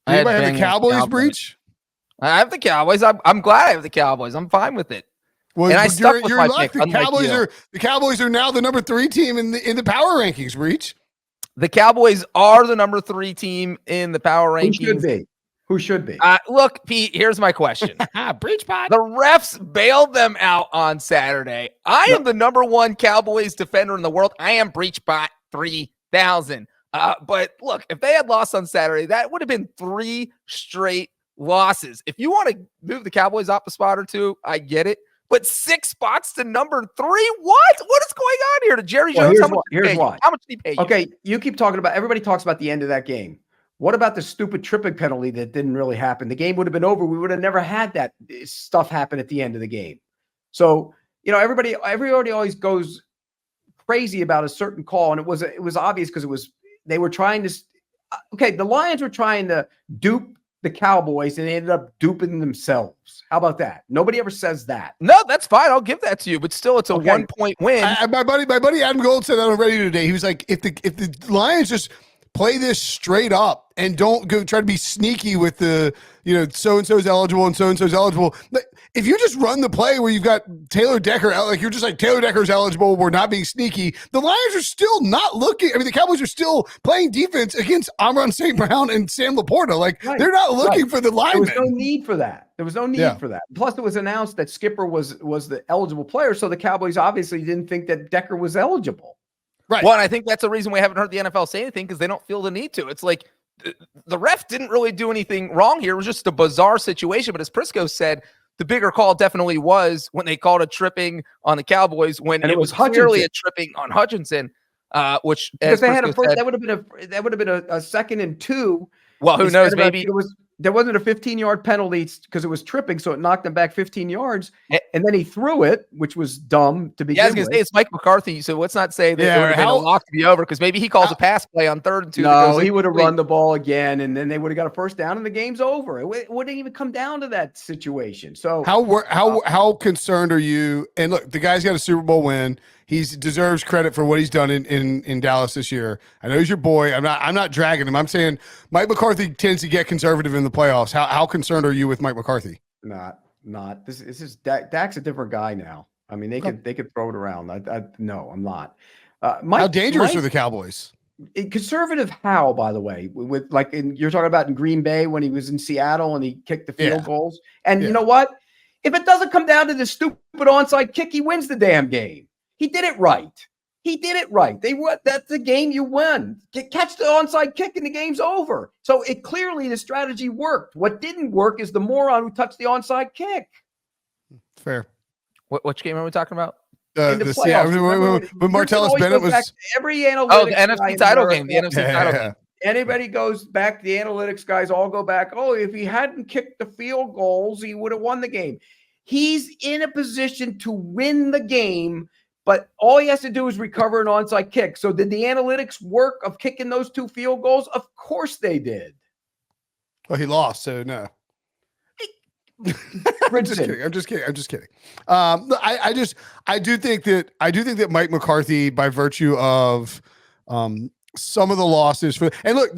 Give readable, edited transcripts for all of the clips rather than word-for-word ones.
I had Anybody have the Cowboys breach? I have the Cowboys. I'm glad I have the Cowboys. I'm fine with it. Well, and I stuck with my pick. The Cowboys are now the number 3 team in the power rankings. Breach. The Cowboys are the number 3 team in the power rankings. Who should be? Look, Pete, here's my question. Breach pot. The refs bailed them out on Saturday. I am the number 1 Cowboys defender in the world. I am breach bot 3000. But look, if they had lost on Saturday, that would have been 3 straight losses. If you want to move the Cowboys up a spot or 2, I get it. But 6 spots to number 3? What? What is going on here? To Jerry Jones? Here's why. How much did he pay you? Okay, you keep talking about, everybody talks about the end of that game. What about the stupid tripping penalty that didn't really happen? The game would have been over. We would have never had that stuff happen at the end of the game. So, everybody always goes crazy about a certain call, and it was obvious because they were trying to. Okay, the Lions were trying to dupe the Cowboys, and they ended up duping themselves. How about that? Nobody ever says that. No, that's fine. I'll give that to you. But still, it's a 1-point win. My buddy Adam Gold said that on radio today. He was like, if the Lions just play this straight up and don't go try to be sneaky with the, so-and-so's eligible and so-and-so's eligible. If you just run the play where you've got Taylor Decker, like you're just like Taylor Decker's eligible, we're not being sneaky. The Lions are still not looking. I mean, the Cowboys are still playing defense against Amon St. Brown and Sam Laporta. Like they're not looking for the linemen. There was no need for that. For that. Plus, it was announced that Skipper was the eligible player, so the Cowboys obviously didn't think that Decker was eligible. Right. Well, and I think that's the reason we haven't heard the NFL say anything, because they don't feel the need to. It's like the ref didn't really do anything wrong here. It was just a bizarre situation. But as Prisco said, the bigger call definitely was when they called a tripping on the Cowboys when it was clearly a tripping on Hutchinson, which because they had a first, that would have been a 2nd and 2. Well, who knows? Maybe there wasn't a 15-yard penalty because it was tripping, so it knocked him back 15 yards, and then he threw it, which was dumb to begin with. Yeah, I was going to say, it's Mike McCarthy, so let's not say that it would have been a lock to be over, because maybe he calls a pass play on 3rd and 2. No, he would have run the ball again, and then they would have got a first down, and the game's over. It wouldn't even come down to that situation. So how concerned are you? And look, the guy's got a Super Bowl win. He deserves credit for what he's done in Dallas this year. I know he's your boy. I'm not dragging him. I'm saying Mike McCarthy tends to get conservative in the playoffs. How concerned are you with Mike McCarthy? Not. This is Dak's a different guy now. I mean, they could throw it around. No, I'm not. How dangerous are the Cowboys? Conservative how, by the way, with you're talking about in Green Bay when he was in Seattle and he kicked the field goals. And you know what? If it doesn't come down to this stupid onside kick, he wins the damn game. He did it right. That's the game you won. Catch the onside kick and the game's over. So the strategy worked. What didn't work is the moron who touched the onside kick. Fair. Which game are we talking about? When Martellus Bennett was every analytics. The NFC title game. The NFC title game. Anybody goes back, the analytics guys all go back. Oh, if he hadn't kicked the field goals, he would have won the game. He's in a position to win the game, but all he has to do is recover an onside kick. So did the analytics work of kicking those 2 field goals? Of course they did. Well, he lost, so no. I'm just kidding. I do think that Mike McCarthy, by virtue of some of the losses and look,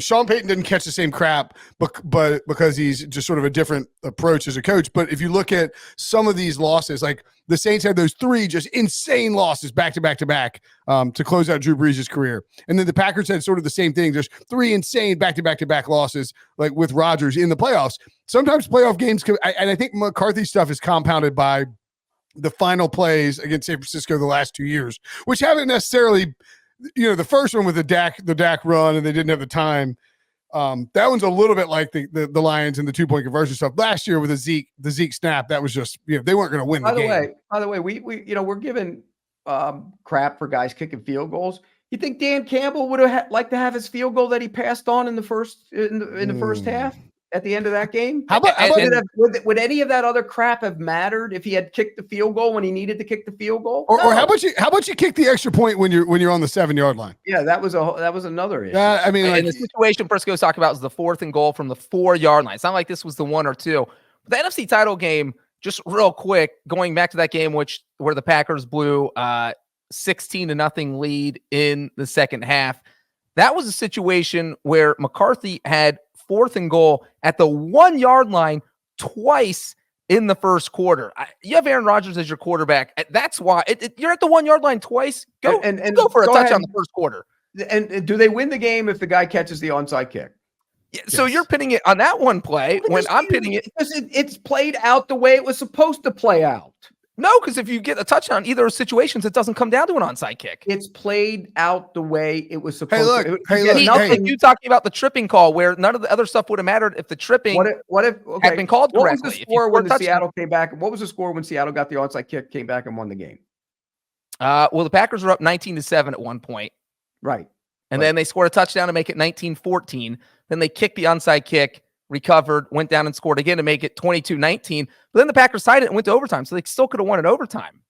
Sean Payton didn't catch the same crap, but because he's just sort of a different approach as a coach. But if you look at some of these losses, like the Saints had those 3 just insane losses back to back to close out Drew Brees' career, and then the Packers had sort of the same thing, just 3 insane back to back losses, like with Rodgers in the playoffs. Sometimes playoff games, and I think McCarthy stuff is compounded by the final plays against San Francisco the last 2 years, which haven't necessarily. The first one with the Dak run, and they didn't have the time. That one's a little bit like the Lions and the 2-point conversion stuff. Last year with the Zeke snap, that was just they weren't going to win the game. By the way, we we're giving crap for guys kicking field goals. You think Dan Campbell would have liked to have his field goal that he passed on in the first half? At the end of that game, would any of that other crap have mattered if he had kicked the field goal when he needed to kick the field goal? Or how about you kick the extra point when you're on the 7-yard line? Yeah, that was another issue. I mean, and the situation Briscoe's talking about is the 4th and goal from the 4-yard line. It's not like this was the 1 or 2. But the NFC title game, just real quick, going back to that game where the Packers blew 16-0 lead in the second half. That was a situation where McCarthy had 4th and goal at the 1 yard line twice in the first quarter. You have Aaron Rodgers as your quarterback. That's why you're at the 1 yard line twice. Go for a touchdown the first quarter. And do they win the game if the guy catches the onside kick? Yeah, so you're pitting it on that one play when I'm pitting it. Because it's played out the way it was supposed to play out. No, because if you get a touchdown, either of situations, it doesn't come down to an onside kick. It's played out the way it was supposed to. Nothing. You talking about the tripping call where none of the other stuff would have mattered if the tripping had been called correctly. What was the score when Seattle came back? What was the score when Seattle got the onside kick, came back and won the game? Well, the Packers were up 19-7 at one point. Right. And then they scored a touchdown to make it 19-14. Then they kicked the onside kick, recovered, went down and scored again to make it 22-19. But then the Packers tied it and went to overtime. So they still could have won in overtime.